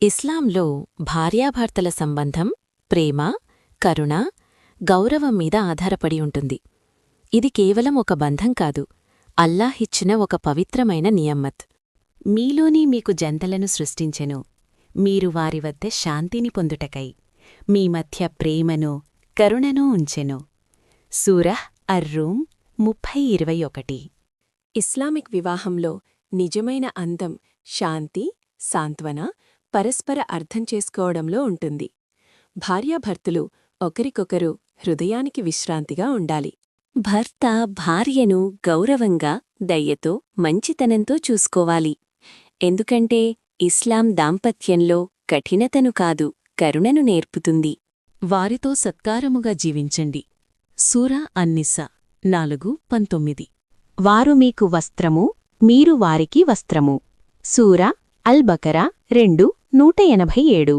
ఇస్లాంలో భార్యాభర్తల సంబంధం ప్రేమ, కరుణ, గౌరవం మీద ఆధారపడి ఉంటుంది. ఇది కేవలం ఒక బంధం కాదు, అల్లాహ్ ఇచ్చిన ఒక పవిత్రమైన నియమ్మత్. మీలోని మీకు జంటలను సృష్టించెను, మీరు వారి వద్ద శాంతిని పొందుటకై మీ మధ్య ప్రేమను, కరుణను ఉంచెను. సూరహ్ అర్-రూమ్ 30:21. ఇస్లామిక్ వివాహంలో నిజమైన అందం శాంతి, సాంత్వన, పరస్పర అర్థం చేసుకోవడంలో ఉంటుంది. భార్యాభర్తలు ఒకరికొకరు హృదయానికి విశ్రాంతిగా ఉండాలి. భర్త భార్యను గౌరవంగా, దయ్యతో, మంచితనంతో చూసుకోవాలి. ఎందుకంటే ఇస్లాం దాంపత్యంలో కఠినతను కాదు, కరుణను నేర్పుతుంది. వారితో సత్కారముగా జీవించండి. సూరా అన్-నిసా 4:19. వారు మీకు వస్త్రము, మీరు వారికి వస్త్రము. సూరా అల్-బకరా 2:187.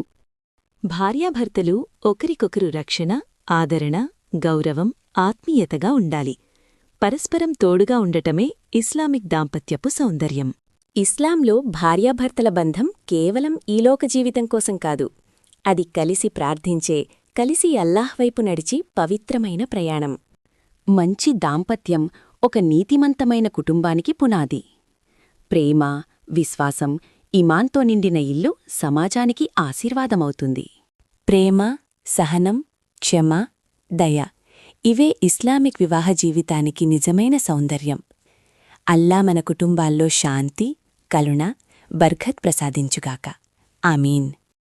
భార్యాభర్తలు ఒకరికొకరు రక్షణ, ఆదరణ, గౌరవం, ఆత్మీయతగా ఉండాలి. పరస్పరం తోడుగా ఉండటమే ఇస్లామిక్ దాంపత్యపు సౌందర్యం. ఇస్లాంలో భార్యాభర్తల బంధం కేవలం ఈలోక జీవితం కోసం కాదు, అది కలిసి ప్రార్థించే, కలిసి అల్లాహ్ వైపు నడిచి పవిత్రమైన ప్రయాణం. మంచి దాంపత్యం ఒక నీతిమంతమైన కుటుంబానికి పునాది. ప్రేమ, విశ్వాసం, ఇమాన్తో నిండిన ఇల్లు సమాజానికి ఆశీర్వాదమవుతుంది. ప్రేమ, సహనం, క్షమ, దయ ఇవే ఇస్లామిక్ వివాహ జీవితానికి నిజమైన సౌందర్యం. అల్లా మన కుటుంబాల్లో శాంతి, కరుణ, బర్కత్ ప్రసాదించుగాక. ఆమీన్.